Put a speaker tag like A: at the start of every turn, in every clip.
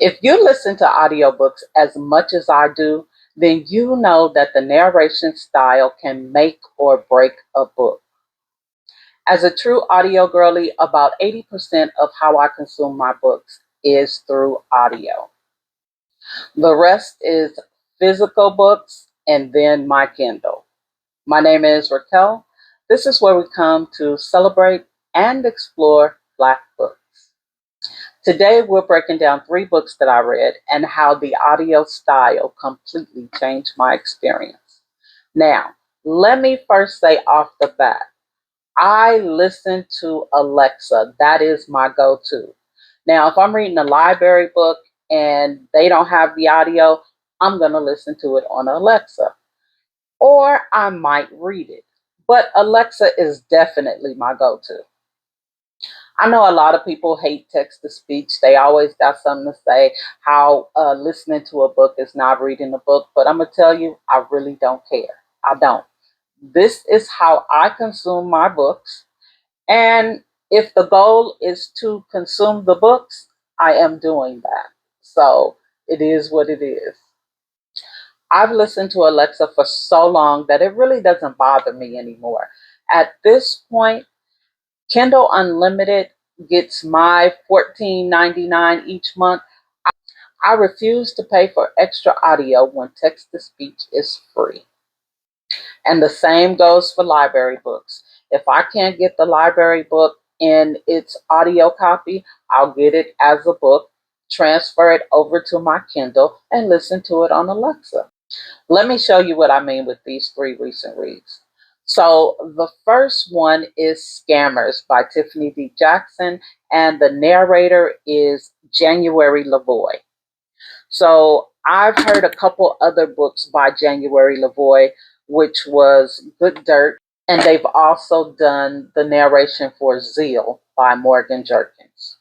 A: If you listen to audiobooks as much as I do, then you know that the narration style can make or break a book. As a true audio girly, about 80% of how I consume my books is through audio. The rest is physical books and then my Kindle. My name is Raquel. This is where we come to celebrate and explore Black books. Today, we're breaking down 3 books that I read and how the audio style completely changed my experience. Now, let me first say off the bat, I listen to Alexa. That is my go-to. Now, if I'm reading a library book and they don't have the audio, I'm going to listen to it on Alexa. Or I might read it. But Alexa is definitely my go-to. I know a lot of people hate text to speech. They always got something to say, how listening to a book is not reading a book. But I'm going to tell you, I really don't care. I don't. This is how I consume my books. And if the goal is to consume the books, I am doing that. So it is what it is. I've listened to Alexa for so long that it really doesn't bother me anymore. At this point, Kindle Unlimited gets my $14.99 each month. I refuse to pay for extra audio when text to speech is free. And the same goes for library books. If I can't get the library book in its audio copy, I'll get it as a book, transfer it over to my Kindle, and listen to it on Alexa. Let me show you what I mean with these 3 recent reads. So the first one is Scammers by Tiffany D. Jackson, and the narrator is January Lavoie. So I've heard a couple other books by January Lavoie, which was Good Dirt, and they've also done the narration for Zeal by Morgan Jerkins.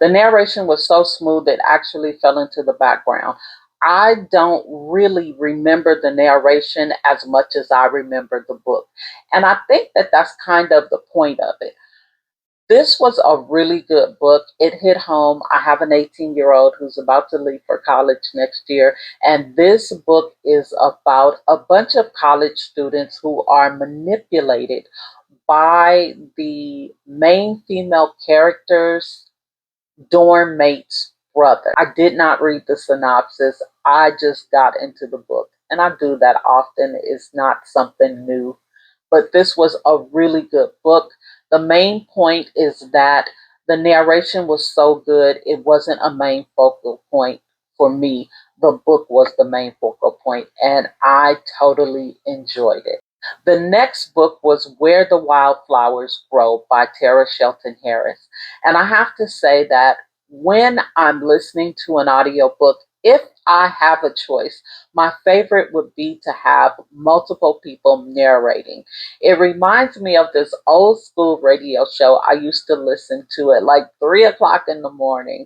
A: The narration was so smooth it actually fell into the background. I don't really remember the narration as much as I remember the book. And I think that that's kind of the point of it. This was a really good book. It hit home. I have an 18-year-old who's about to leave for college next year. And this book is about a bunch of college students who are manipulated by the main female character's dorm mate's brother. I did not read the synopsis. I just got into the book. And I do that often. It's not something new. But this was a really good book. The main point is that the narration was so good, it wasn't a main focal point for me. The book was the main focal point, and I totally enjoyed it. The next book was Where the Wildflowers Grow by Tara Shelton Harris. And I have to say that when I'm listening to an audiobook, if I have a choice, my favorite would be to have multiple people narrating. It reminds me of this old school radio show I used to listen to at like 3 o'clock in the morning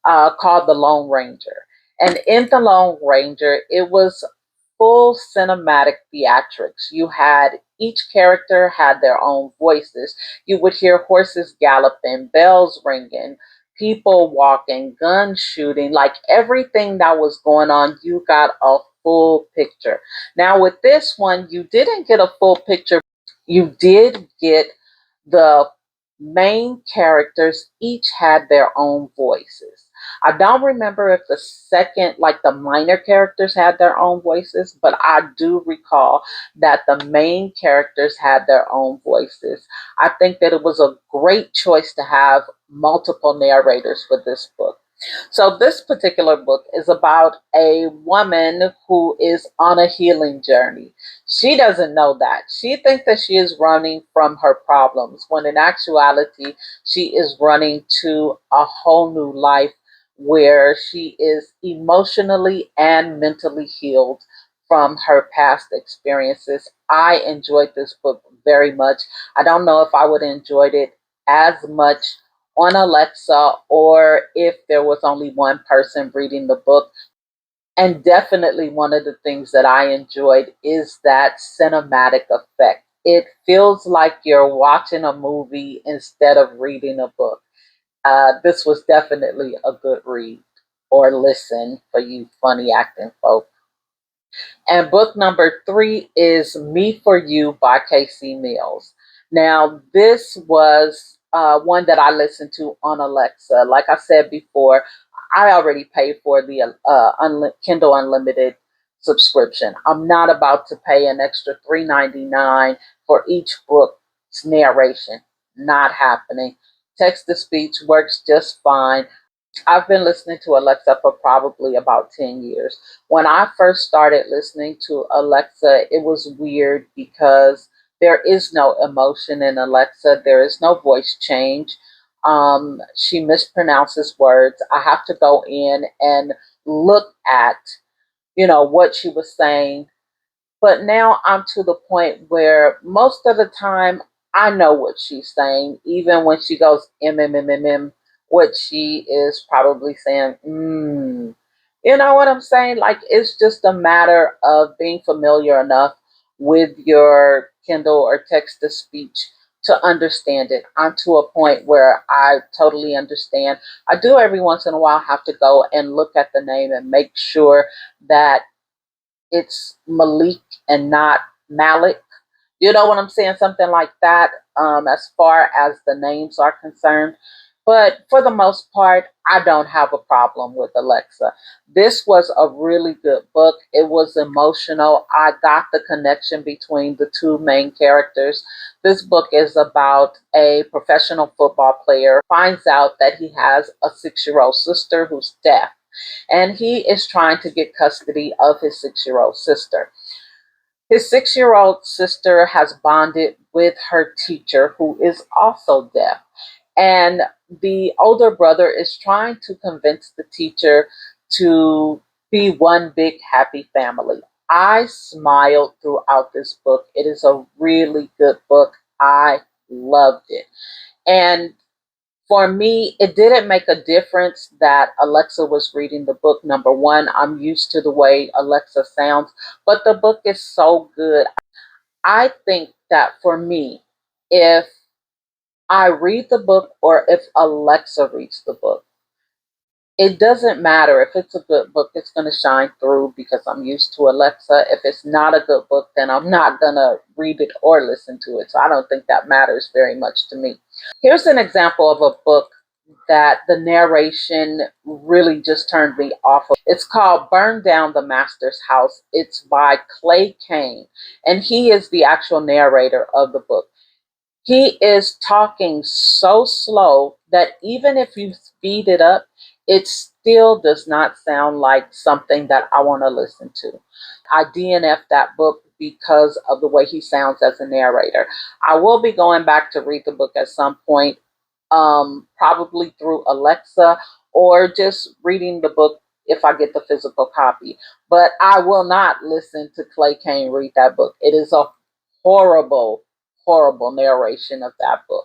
A: called The Lone Ranger. And in The Lone Ranger, it was full cinematic theatrics. You had each character had their own voices. You would hear horses galloping, bells ringing, people walking, guns shooting, like everything that was going on, you got a full picture. Now with this one, you didn't get a full picture. You did get the main characters each had their own voices. I don't remember if the second, like the minor characters had their own voices, but I do recall that the main characters had their own voices. I think that it was a great choice to have multiple narrators for this book. So this particular book is about a woman who is on a healing journey. She doesn't know that. She thinks that she is running from her problems, when in actuality, she is running to a whole new life where she is emotionally and mentally healed from her past experiences. I enjoyed this book very much. I don't know if I would have enjoyed it as much on Alexa or if there was only one person reading the book. And definitely one of the things that I enjoyed is that cinematic effect. It feels like you're watching a movie instead of reading a book. This was definitely a good read. or listen for you funny acting folk. And book number 3 is Me for You by Casey Mills. Now, this was one that I listened to on Alexa. Like I said before, I already paid for the Kindle Unlimited subscription. I'm not about to pay an extra $3.99 for each book's narration. Not happening. Text to speech works just fine. I've been listening to Alexa for probably about 10 years. When I first started listening to Alexa, it was weird because there is no emotion in Alexa, there is no voice change. She mispronounces words. I have to go in and look at, what she was saying, but now I'm to the point where most of the time I know what she's saying, even when she goes what she is probably saying, You know what I'm saying? Like, it's just a matter of being familiar enough with your Kindle or text to speech to understand it. I'm to a point where I totally understand. I do every once in a while have to go and look at the name and make sure that it's Malik and not Malik. You know what I'm saying? Something like that, as far as the names are concerned. But for the most part, I don't have a problem with Alexa. This was a really good book. It was emotional. I got the connection between the two main characters. This book is about a professional football player who finds out that he has a 6-year-old sister who's deaf, and he is trying to get custody of his 6-year-old sister. His 6-year-old sister has bonded with her teacher, who is also deaf, and the older brother is trying to convince the teacher to be one big happy family. I smiled throughout this book. It is a really good book. I loved it. And for me, it didn't make a difference that Alexa was reading the book. Number one, I'm used to the way Alexa sounds, but the book is so good. I think that for me, if I read the book or if Alexa reads the book, it doesn't matter. If it's a good book, it's going to shine through because I'm used to Alexa. If it's not a good book, then I'm not going to read it or listen to it. So I don't think that matters very much to me. Here's an example of a book that the narration really just turned me off of. It's called Burn Down the Master's House. It's by Clay Kane, and he is the actual narrator of the book. He is talking so slow that even if you speed it up, it still does not sound like something that I want to listen to. I DNF that book because of the way he sounds as a narrator. I will be going back to read the book at some point, probably through Alexa or just reading the book if I get the physical copy. But I will not listen to Clay Kane read that book. It is a horrible, horrible narration of that book.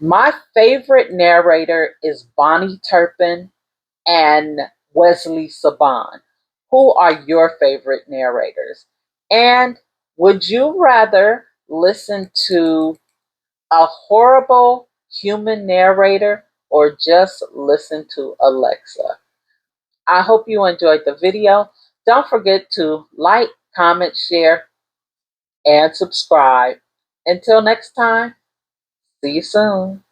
A: My favorite narrator is Bonnie Turpin and Wesley Saban. Who are your favorite narrators? And would you rather listen to a horrible human narrator or just listen to Alexa? I hope you enjoyed the video. Don't forget to like, comment, share, and subscribe. Until next time, see you soon.